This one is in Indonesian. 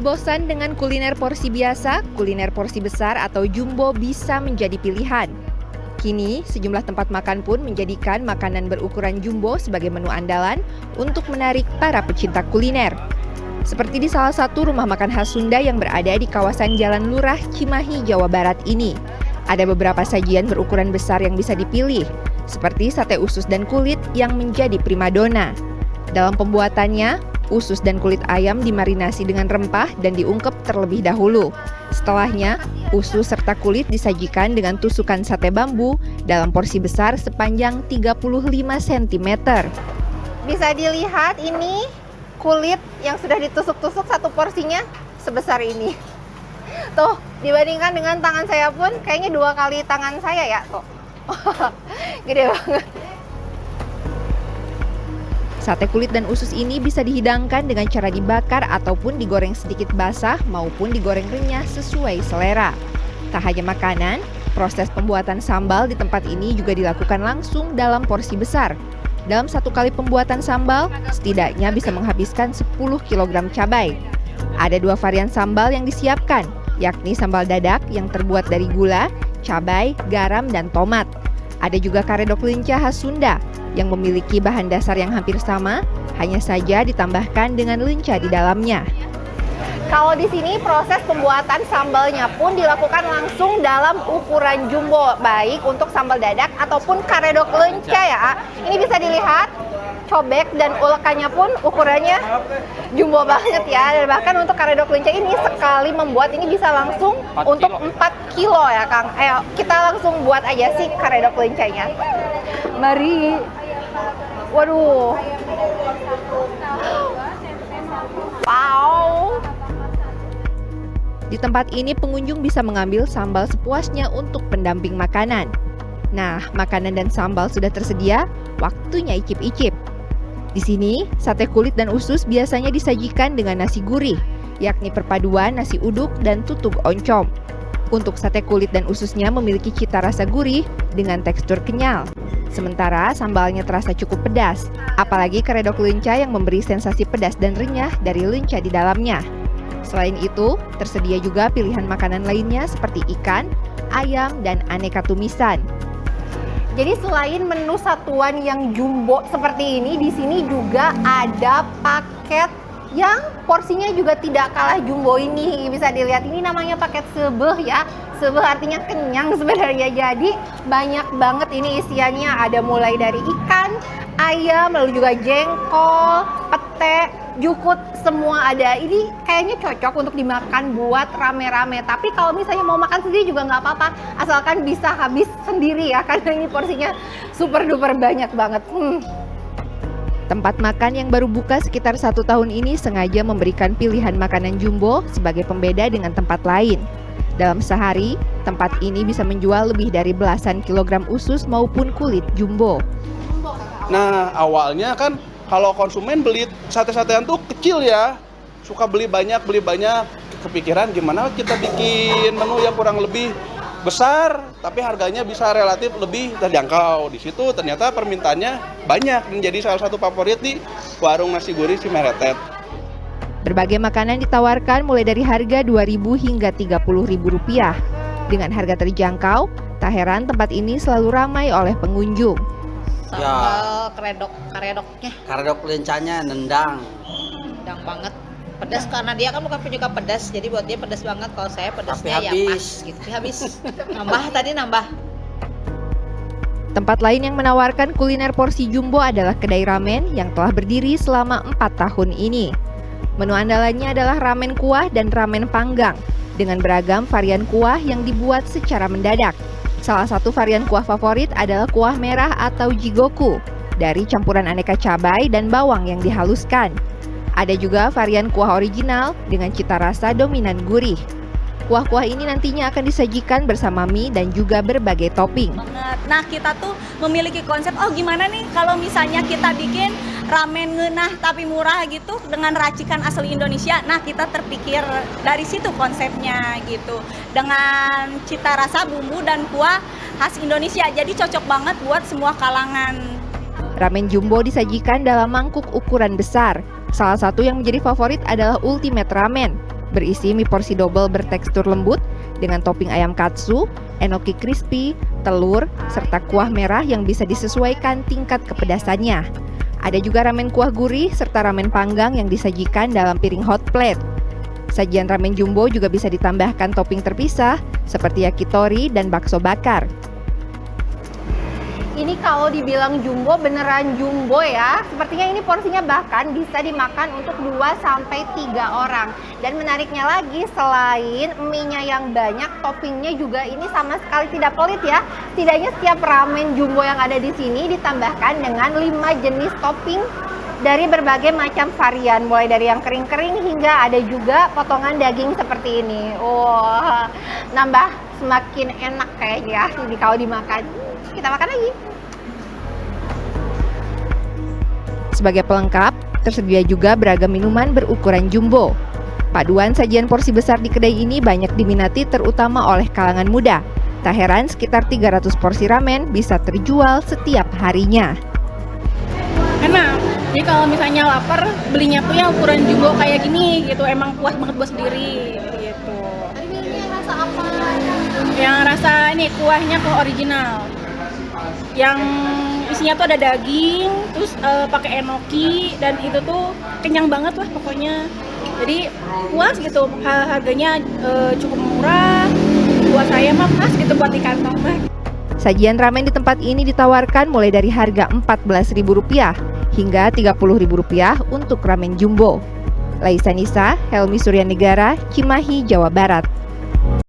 Bila bosan dengan kuliner porsi biasa, kuliner porsi besar atau jumbo bisa menjadi pilihan. Kini, sejumlah tempat makan pun menjadikan makanan berukuran jumbo sebagai menu andalan untuk menarik para pecinta kuliner. Seperti di salah satu rumah makan khas Sunda yang berada di kawasan Jalan Lurah, Cimahi, Jawa Barat ini. Ada beberapa sajian berukuran besar yang bisa dipilih, seperti sate usus dan kulit yang menjadi primadona. Dalam pembuatannya, usus dan kulit ayam dimarinasi dengan rempah dan diungkep terlebih dahulu. Setelahnya, usus serta kulit disajikan dengan tusukan sate bambu dalam porsi besar sepanjang 35 cm. Bisa dilihat ini kulit yang sudah ditusuk-tusuk, satu porsinya sebesar ini. Tuh, dibandingkan dengan tangan saya pun kayaknya 2 kali tangan saya ya. Tuh. Gede banget. Sate kulit dan usus ini bisa dihidangkan dengan cara dibakar ataupun digoreng sedikit basah maupun digoreng renyah sesuai selera. Tak hanya makanan, proses pembuatan sambal di tempat ini juga dilakukan langsung dalam porsi besar. Dalam satu kali pembuatan sambal, setidaknya bisa menghabiskan 10 kg cabai. Ada 2 varian sambal yang disiapkan, yakni sambal dadak yang terbuat dari gula, cabai, garam, dan tomat. Ada juga karedok lenca khas Sunda yang memiliki bahan dasar yang hampir sama, hanya saja ditambahkan dengan lenca di dalamnya. Kalau di sini proses pembuatan sambalnya pun dilakukan langsung dalam ukuran jumbo, baik untuk sambal dadak ataupun karedok lenca ya. Ini bisa dilihat cobek dan ulekannya pun ukurannya jumbo banget ya. Dan bahkan untuk karedok lenca ini sekali membuat ini bisa langsung untuk 4 kilo ya Kang. Ayo kita langsung buat aja sih karedok lencanya. Mari. Waduh. Wow. Di tempat ini pengunjung bisa mengambil sambal sepuasnya untuk pendamping makanan. Nah, makanan dan sambal sudah tersedia, waktunya icip-icip. Di sini, sate kulit dan usus biasanya disajikan dengan nasi gurih, yakni perpaduan nasi uduk dan tutug oncom. Untuk sate kulit dan ususnya memiliki cita rasa gurih dengan tekstur kenyal. Sementara sambalnya terasa cukup pedas, apalagi karedok lenca yang memberi sensasi pedas dan renyah dari lenca di dalamnya. Selain itu, tersedia juga pilihan makanan lainnya seperti ikan, ayam, dan aneka tumisan. Jadi selain menu satuan yang jumbo seperti ini, di sini juga ada paket yang porsinya juga tidak kalah jumbo ini. Bisa dilihat ini namanya paket sebeh ya. Sebeh artinya kenyang sebenarnya. Jadi banyak banget ini isiannya. Ada mulai dari ikan, ayam, lalu juga jengkol, pete, jukut, semua ada. Ini kayaknya cocok untuk dimakan buat rame-rame. Tapi kalau misalnya mau makan sendiri juga nggak apa-apa, asalkan bisa habis sendiri ya, karena ini porsinya super duper banyak banget. Tempat makan yang baru buka sekitar 1 tahun ini sengaja memberikan pilihan makanan jumbo sebagai pembeda dengan tempat lain. Dalam sehari, tempat ini bisa menjual lebih dari belasan kilogram usus maupun kulit jumbo. Nah, awalnya kan kalau konsumen beli sate-satean tuh kecil ya, suka beli banyak, kepikiran gimana kita bikin menu yang kurang lebih besar, tapi harganya bisa relatif lebih terjangkau. Di situ ternyata permintaannya banyak, menjadi salah satu favorit di warung nasi gurih Cimeretet. Berbagai makanan ditawarkan mulai dari harga Rp2.000 hingga Rp30.000. Dengan harga terjangkau, tak heran tempat ini selalu ramai oleh pengunjung. Sambal karedoknya. Karedok lencanya nendang. Nendang banget. Pedas karena dia kan bukan penyuka pedas, jadi buat dia pedas banget. Kalau saya pedasnya ya pas gitu. Habis. Nambah. Tempat lain yang menawarkan kuliner porsi jumbo adalah kedai ramen yang telah berdiri selama 4 tahun ini. Menu andalannya adalah ramen kuah dan ramen panggang dengan beragam varian kuah yang dibuat secara mendadak. Salah satu varian kuah favorit adalah kuah merah atau jigoku dari campuran aneka cabai dan bawang yang dihaluskan. Ada juga varian kuah original dengan cita rasa dominan gurih. Kuah-kuah ini nantinya akan disajikan bersama mie dan juga berbagai topping. Nah, kita tuh memiliki konsep, gimana nih kalau misalnya kita bikin ramen ngeunah tapi murah gitu dengan racikan asli Indonesia. Nah, kita terpikir dari situ konsepnya gitu. Dengan cita rasa bumbu dan kuah khas Indonesia. Jadi cocok banget buat semua kalangan. Ramen jumbo disajikan dalam mangkuk ukuran besar. Salah satu yang menjadi favorit adalah Ultimate Ramen. berisi mie porsi double bertekstur lembut dengan topping ayam katsu, enoki crispy, telur, serta kuah merah yang bisa disesuaikan tingkat kepedasannya. Ada juga ramen kuah gurih serta ramen panggang yang disajikan dalam piring hot plate. Sajian ramen jumbo juga bisa ditambahkan topping terpisah seperti yakitori dan bakso bakar. Ini kalau dibilang jumbo, beneran jumbo ya. Sepertinya ini porsinya bahkan bisa dimakan untuk 2-3 orang. Dan menariknya lagi, selain mie-nya yang banyak, toppingnya juga ini sama sekali tidak pelit ya. Setidaknya setiap ramen jumbo yang ada di sini ditambahkan dengan 5 jenis topping dari berbagai macam varian, mulai dari yang kering-kering hingga ada juga potongan daging seperti ini. Wah, nambah semakin enak kayaknya ini kalau dimakan. Kita makan lagi. Sebagai pelengkap, tersedia juga beragam minuman berukuran jumbo. Paduan sajian porsi besar di kedai ini banyak diminati terutama oleh kalangan muda. Tak heran sekitar 300 porsi ramen bisa terjual setiap harinya. Enak. Jadi kalau misalnya lapar, belinya tuh yang ukuran jumbo kayak gini gitu. Emang puas banget buat sendiri gitu. Ini rasa apa? Yang rasa ini kuahnya kuah original. Yang isinya tuh ada daging, terus pakai enoki, dan itu tuh kenyang banget lah pokoknya. Jadi puas gitu, harganya cukup murah. Buat saya mah pas gitu buat di kantong mah. Sajian ramen di tempat ini ditawarkan mulai dari harga Rp14.000 hingga Rp30.000 untuk ramen jumbo. Laisa Nisa, Helmi Suryanegara, Cimahi, Jawa Barat.